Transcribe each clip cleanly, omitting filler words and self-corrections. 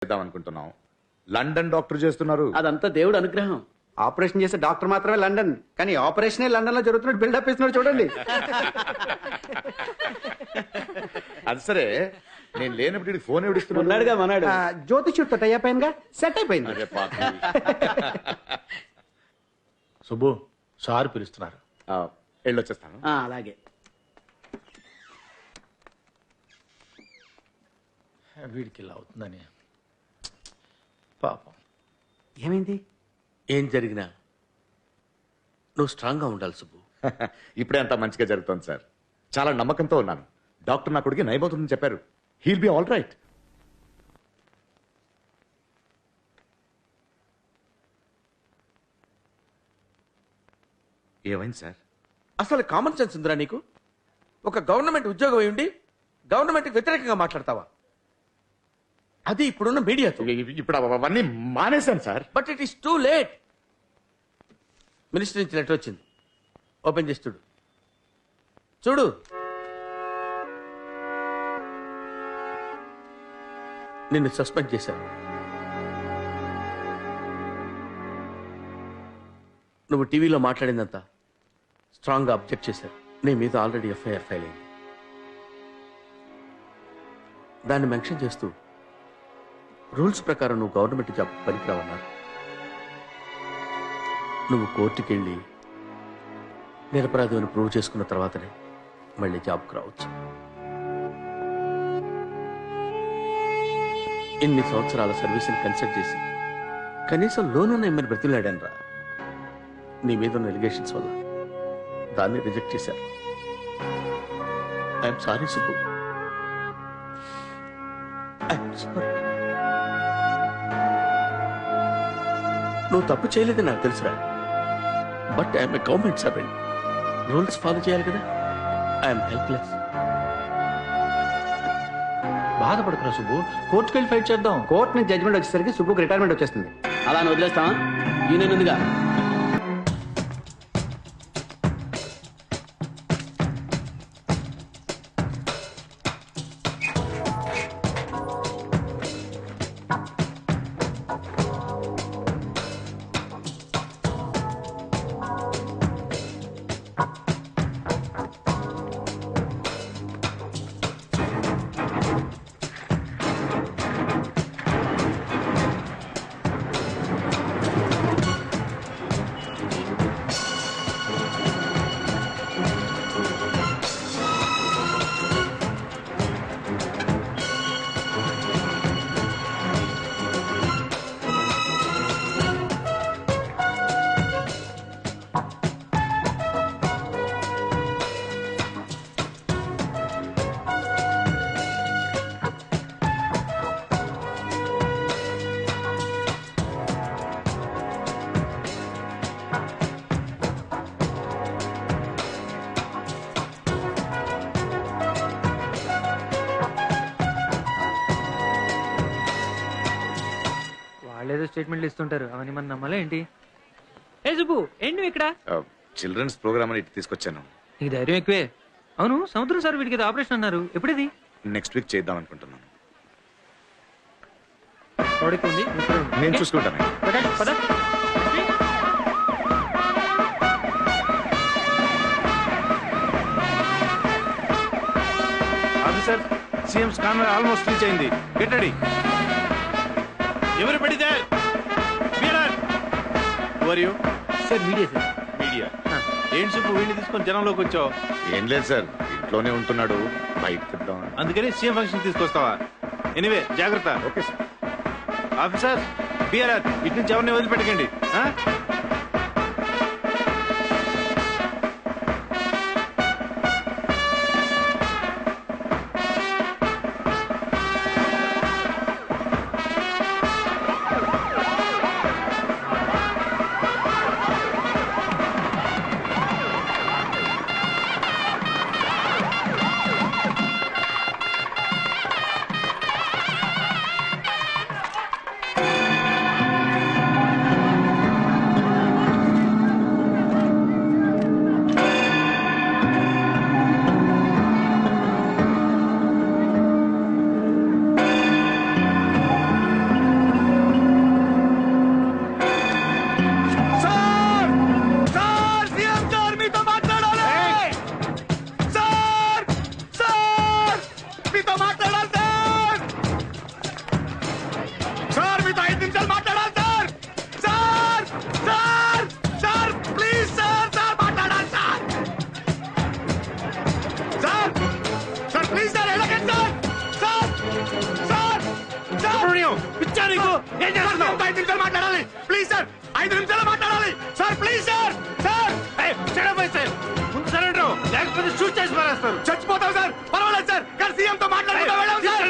చేద్దాం అనుకుంటున్నాం. London doctor చేస్తున్నారు. అదంతా దేవుడు అనుగ్రహం. ఆపరేషన్ చేసే డాక్టర్ మాత్రమే లండన్, కానీ ఆపరేషనే లండన్ లో జరుగుతున్నట్టు బిల్డప్ ఇస్తున్నాడు చూడండి. అది సరే, నేను లేనప్పుడు వీడికి ఫోన్ ఎవడిస్తున్నాడు? ఉన్నాడుగా మనాడు. జ్యోతిష్యుడితో టై అయిపోయినగా, సెట్ అయిపోయింది. అరే పాపం. సుబ్బు సార్ పిలుస్తున్నారు. వెళ్ళొచ్చేస్తాను. అలాగే. వీడికి ఇలా అవుతుందని పాపం. ఏమైంది? ఏం జరిగినా నువ్వు స్ట్రాంగ్గా ఉండాలి సుబ్బు. ఇప్పుడే అంతా మంచిగా జరుగుతుంది సార్. చాలా నమ్మకంతో ఉన్నాను. డాక్టర్ నా కొడుకు నయమవుతుందని చెప్పారు. He'll be all right. ఏమైంది సార్? అసలు కామన్ సెన్స్ ఉందిరా నీకు? ఒక గవర్నమెంట్ ఉద్యోగం అయి ఉండి గవర్నమెంట్కి వ్యతిరేకంగా మాట్లాడతావా? అది ఇప్పుడున్న మీడియాతో. ఇప్పుడు అవన్నీ మానేశాను sir. But it is too late. Minister నుంచి లెటర్ వచ్చింది, ఓపెన్ చేసి చూడు. చూడు. నిన్ను సస్పెండ్ చేశాను. నువ్వు టీవీలో మాట్లాడిందంతా స్ట్రాంగ్గా అబ్జెక్ట్ చేశారు. నీ మీద ఆల్రెడీ ఎఫ్ఐఆర్ ఫైల్ అయింది. దాన్ని మెన్షన్ చేస్తూ రూల్స్ ప్రకారం నువ్వు గవర్నమెంట్ జాబ్ పనికిరావన్నారు. నువ్వు కోర్టుకి వెళ్ళి నిరపరాధి ప్రూవ్ చేసుకున్న తర్వాతనే మళ్ళీ జాబ్కి రావచ్చు. ఇన్ని సంవత్సరాల సర్వీస్ని కన్సల్ట్ చేసి కనీసం లోనున్న ఎమ్మని బ్రతిలాడాను రా. నీ మీద ఉన్న ఎలిగేషన్స్ వల్ల దాన్ని రిజెక్ట్ చేశారు. I'm sorry Subbu. I'm sorry. నువ్వు తప్పు చేయలేదని నాకు తెలుసురా. But I'm a government servant. Rules follow చేయాలి కదా. I'm helpless. బాధపడుతున్నా సుబ్బు, కోర్టుకు వెళ్ళి ఫైట్ చేద్దాం. కోర్టు నుంచి జడ్జ్మెంట్ వచ్చేసరికి సుబ్బుకి రిటైర్మెంట్ వచ్చేస్తుంది. అలా అని వదిలేస్తావా? యూనియన్ ఉందిగా. వాళ్ళేదో స్టేట్మెంట్లు ఇస్తుంటారు, అవన్నీ మనం నమ్మాలా ఏంటి? ఏ సుబ్బు, ఏంటి నువ్వు ఇక్కడ? చిల్డ్రన్స్ ప్రోగ్రామ్ అని ఇటు తీసుకొచ్చాను. నీకు ధైర్యం ఎక్కువే. అవును, సముద్రం సార్ వీడికి ఏదో ఆపరేషన్ అన్నారు, ఎప్పుడది? నెక్స్ట్ వీక్ చేద్దాం అనుకుంటున్నాను. ప్రోడక్ట్ ఉంది, నేను చూసుకుంటాను. పద. Officer, CM scanner almost reach అయింది. Get ready. Everybody there? Bearer. Who are you? Sir media sir. Media. ఏంటి సుబ్బు వీడిని తీసుకొని జనంలోకి వచ్చావు? ఏం లేదు సార్, ఇంట్లోనే ఉంటున్నాడు, బయట తిద్దాం. అందుకని సీఎం ఫంక్షన్ తీసుకొస్తావా? ఎనివే జాగ్రత్త. Okay sir. ఆఫీసర్, బీఆర్ఆర్ ఇటు నుంచి ఎవరిని వదిలిపెట్టకండి. నిన్ను పిచ్చా నీకు ఏం చేస్తున్నావు 5 నిమిషాలు మాట్లాడాలి ప్లీజ్ సార్ 5 నిమిషాలు మాట్లాడాలి సార్ ప్లీజ్ సార్ సార్ ముందు సరెండర్ లేకపోతే షూట్ చేసి మారేస్తారు చచ్చిపోతాం సార్ పర్వాలేదు సార్ కానీ సీఎం తో మాట్లాడుకుంటూ వెళ్ళాం sir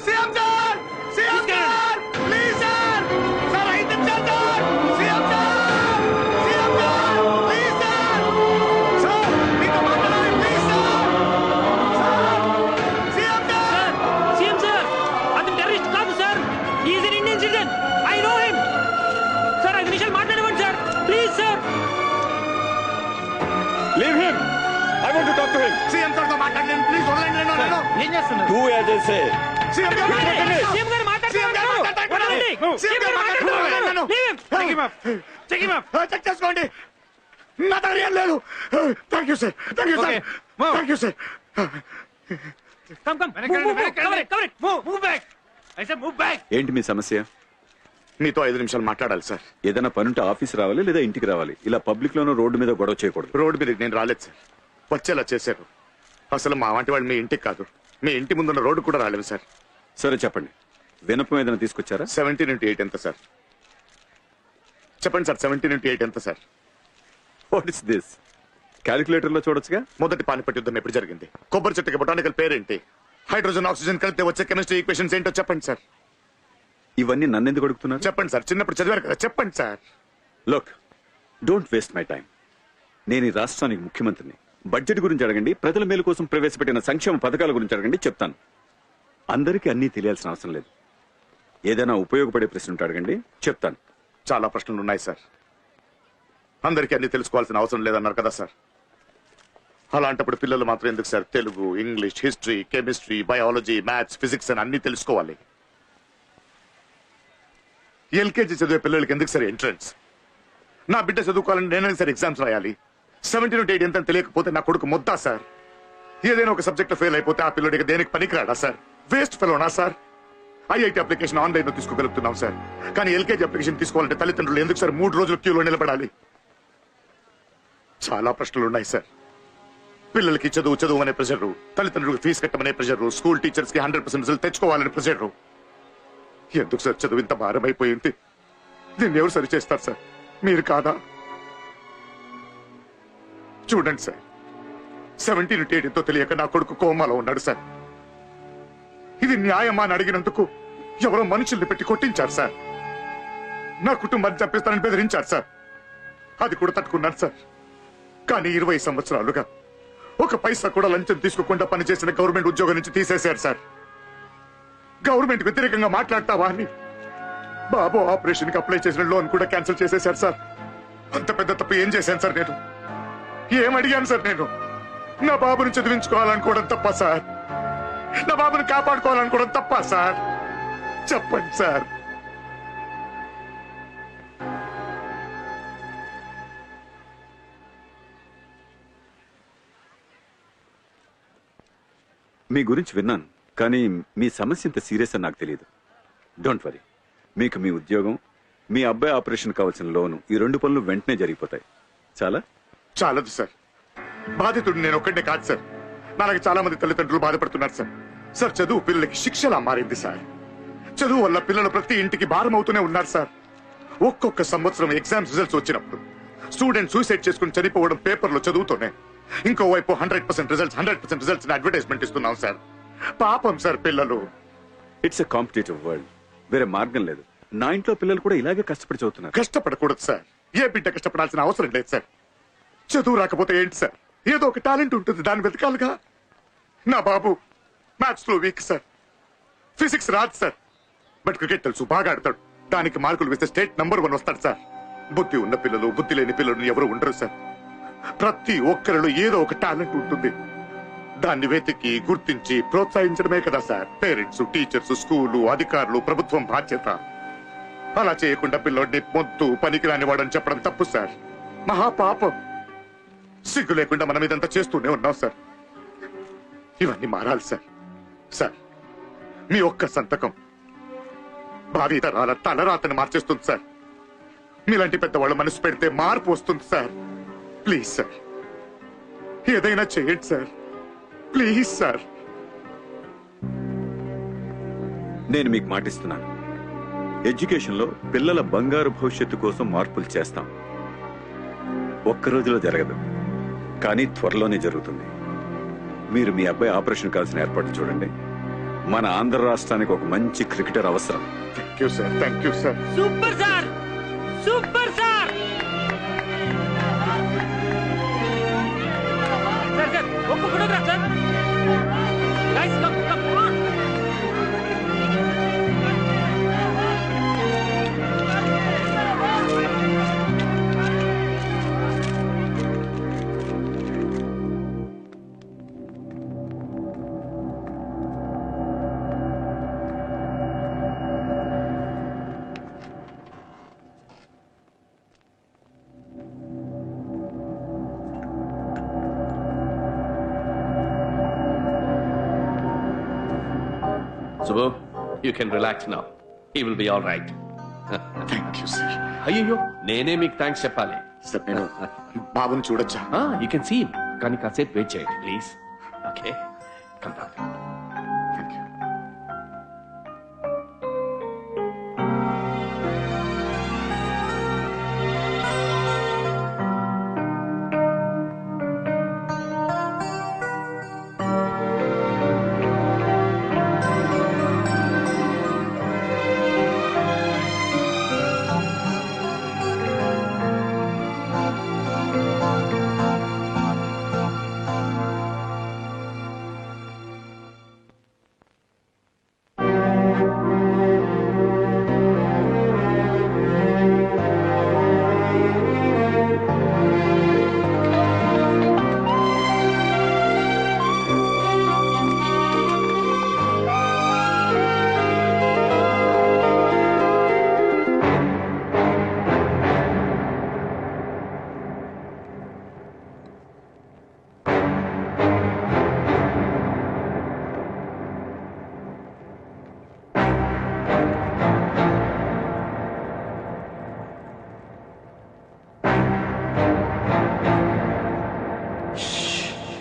CM sir CM sir please sir sir 5 నిమిషాలు sir CM sir CM sir please sir sir మీతో మాట్లాడాలి please sir CM sir CM sir అతను టెర్రరిస్ట్ కాదు sir is an Indian citizen I know him sir 5 నిమిషాలు మాట్లాడమండి sir please sir leave him I want to talk to him CM sir తో మాట్లాడండి please వదలండి నన్ను ఏం చేస్తున్నారు do as I say CM గారు మాట్లాడండి సీఎం గారు సీఎం గారు మాట్లాడండి సీఎం గారు మాట్లాడండి చెక్ హిమ్ అప్ చెక్ చేసుకోండి నా దగ్గర ఏం లేదు thank you sir thank you sir Okay, move. Thank you sir come come cover it move back I say move back ఏంటి మీ సమస్య మీతో 5 నిమిషాలు మాట్లాడాలి సార్ ఏదైనా పనుంటే ఆఫీస్ రావాలి లేదా ఇంటికి రావాలి ఇలా పబ్లిక్ లోనో రోడ్డు మీద గొడవ చేయకూడదు రోడ్డు మీదకి నేను రాలేదు సార్ వచ్చేలా చేశారు అసలు మా వంటి వాళ్ళు మీ ఇంటికి కాదు మీ ఇంటి ముందున్న రోడ్డు కూడా రాలేదు సార్ సరే చెప్పండి వినపం ఏదైనా తీసుకొచ్చారా 17x8 ఎంత సార్ చెప్పండి సార్ 17x8 ఎంత sir what is this calculator లో చూడొచ్చుగా మొదటి పానిపట్ యుద్ధం ఎప్పుడు జరిగింది కొబ్బరి చెట్టుకి బొటానికల్ పేరేంటి హైడ్రోజన్ ఆక్సిజన్ కలిపితే వచ్చే కెమిస్ట్రీ ఈక్వేషన్స్ ఏంటో చెప్పండి సార్ ఇవన్నీ నన్నెందుకు అడుగుతున్నారు చెప్పండి సార్ చిన్నప్పుడు చదివారు కదా చెప్పండి sir look don't waste my time నేను ఈ రాష్ట్రానికి ముఖ్యమంత్రిని బడ్జెట్ గురించి అడగండి ప్రజల మేలు కోసం ప్రవేశపెట్టిన సంక్షేమ పథకాల గురించి అడగండి చెప్తాను అందరికీ అన్నీ తెలియాల్సిన అవసరం లేదు ఏదైనా ఉపయోగపడే ప్రశ్న ఉంటే అడగండి చెప్తాను చాలా ప్రశ్నలు ఉన్నాయి సార్ అందరికీ అన్ని తెలుసుకోవాల్సిన అవసరం లేదన్నారు కదా సార్ అలాంటప్పుడు పిల్లలు మాత్రం ఎందుకు sir Telugu English history chemistry biology maths physics అని అన్ని తెలుసుకోవాలి ఎల్కేజీ చదివే పిల్లలకి ఎందుకు సార్ ఎంట్రన్స్ నా బిడ్డ చదువుకోవాలని నేనే సార్ ఎగ్జామ్స్ రాయాలి 17x8 ఎంత తెలియకపోతే నా కొడుకు మొద్దా సార్ ఏదైనా ఒక సబ్జెక్ట్ ఫెయిల్ అయిపోతే ఆ పిల్లడికి దేనికి పనికిరాడా సార్ వేస్ట్ ఫెలోనా సార్ ఐఐటి అప్లికేషన్ ఆన్లైన్ లో తీసుకోగలుగుతున్నాం సార్ కానీ ఎల్కేజీ అప్లికేషన్ తీసుకోవాలంటే తల్లిదండ్రులు ఎందుకు సార్ 3 రోజులు క్యూలో నిలబడాలి చాలా ప్రశ్నలు ఉన్నాయి సార్ పిల్లలకి చదువు అనే ప్రెషర్ తల్లిదండ్రులకు ఫీజు కట్టమనే ప్రెషర్ స్కూల్ టీచర్స్ కి 100% రిజల్ట్ తెచ్చుకోవాలనే ప్రెషర్ ఎందుకు సార్ చదువు ఇంత భారమైపోయింది దీన్ని ఎవరు సరి చేస్తారు సార్ మీరు కాదా చూడండి సార్ 17x8 ఎంతో తెలియక నా కొడుకు కోమాలో ఉన్నాడు సార్ ఇది న్యాయమా అని అడిగినందుకు ఎవరో మనుషుల్ని పెట్టి కొట్టించారు సార్ నా కుటుంబాన్ని చంపేస్తానని బెదిరించారు సార్ అది కూడా తట్టుకున్నాను సార్ కానీ 20 సంవత్సరాలుగా ఒక పైసా కూడా లంచం తీసుకోకుండా పనిచేసిన గవర్నమెంట్ ఉద్యోగం నుంచి తీసేశారు సార్ గవర్నమెంట్ వ్యతిరేకంగా మాట్లాడతావా అని బాబు ఆపరేషన్ కి అప్లై చేసిన లోన్ కూడా క్యాన్సిల్ చేసేశారు సార్ అంత పెద్ద తప్పు ఏం చేశాను సార్ నేను ఏం అడిగాను సార్ నేను నా బాబుని చదివించుకోవాలనుకోవడం తప్ప సార్ నా బాబుని కాపాడుకోవాలనుకోవడం తప్ప సార్ చెప్పండి సార్ మీ గురించి విన్నాను కానీ మీ సమస్య ఇంత సీరియస్ అని నాకు తెలియదు డోంట్ వరీ మీకు మీ ఉద్యోగం మీ అబ్బాయి ఆపరేషన్ కావాల్సిన లోను ఈ 2 పనులు వెంటనే జరిగిపోతాయి చాలా చాలదు సార్ బాధితుడు నేను ఒక్కడే కాదు సార్ నాలుగు చాలా మంది తల్లిదండ్రులు బాధపడుతున్నారు సార్ సార్ చదువు పిల్లలకి శిక్షలా మారింది సార్ చదువు వల్ల పిల్లలు ప్రతి ఇంటికి భారం అవుతూనే ఉన్నారు సార్ ఒక్కొక్క సంవత్సరం ఎగ్జామ్స్ రిజల్ట్స్ వచ్చినప్పుడు స్టూడెంట్ సూసైడ్ చేసుకుని చనిపోవడం పేపర్లో చదువుతూనే ఇంకోవైపు 100% రిజల్ట్స్ అడ్వర్టైజ్మెంట్ ఇస్తున్నాం సార్ పాపం సార్ పిల్లలు ఇట్స్ ఎ కాంపిటేటివ్ వరల్డ్ వేరే మార్గం లేదు నా ఇంట్లో పిల్లలు కూడా ఇలాగే కష్టపడి చదువుతున్నారు కష్టపడకూడదు సార్ ఏ బిడ్డ కష్టపడాల్సిన అవసరం లేదు సార్ చదువు రాకపోతే ఏంటి సార్ ఏదో ఒక టాలెంట్ ఉంటుంది దాన్ని వెతకాలిగా నా బాబు మ్యాథ్స్ లో వీక్ సార్ ఫిజిక్స్ రాదు సార్ బట్ క్రికెట్ తెలుసు బాగా ఆడతాడు దానికి మార్కులు వేస్తే స్టేట్ నంబర్ 1 వస్తాడు సార్ బుద్ధి ఉన్న పిల్లలు బుద్ధి లేని పిల్లలు ఎవరు ఉండరు సార్ ప్రతి ఒక్కరిలో ఏదో ఒక టాలెంట్ ఉంటుంది దాన్ని వెతికి గుర్తించి ప్రోత్సహించడమే కదా సార్ పేరెంట్స్ టీచర్స్ స్కూలు అధికారులు ప్రభుత్వం బాధ్యత అలా చేయకుండా పిల్లోడిని మొద్దు పనికిరాని వాడని చెప్పడం తప్పు సార్ మహాపాపం సిగ్గు లేకుండా మనం ఇదంతా చేస్తూనే ఉన్నాం సార్ ఇవన్నీ మారాలి సార్ సార్ మీ ఒక్క సంతకం భావి తరాల తలరాతని మార్చేస్తుంది సార్ మీలాంటి పెద్దవాళ్ళు మనసు పెడితే మార్పు వస్తుంది సార్ ప్లీజ్ సార్ ఏదైనా చేయండి సార్ ప్లీజ్ సార్ నేను మీకు మాటిస్తున్నాను, ఎడ్యుకేషన్లో పిల్లల బంగారు భవిష్యత్తు కోసం మార్పులు చేస్తాం. ఒక్క రోజులో జరగదు, కానీ త్వరలోనే జరుగుతుంది. మీరు మీ అబ్బాయి ఆపరేషన్ కావాల్సిన ఏర్పాట్లు చూడండి. మన ఆంధ్ర రాష్ట్రానికి ఒక మంచి క్రికెటర్ అవసరం. Thank you sir, thank you sir. Super sir, super sir. Sir sir ఒక్క photograph sir. Guys come come on. Subbu, you can relax now. He will be all right. Thank you sir. అయ్యో నేనే మీకు thanks చెప్పాలి. Sir నేను బాబుని చూడొచ్చా? You can see కానీ కాసేపు వెయిట్ చేయండి please. Okay come doctor. Thank you.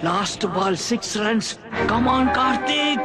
Last ball, 6 runs. Come on, Karthik.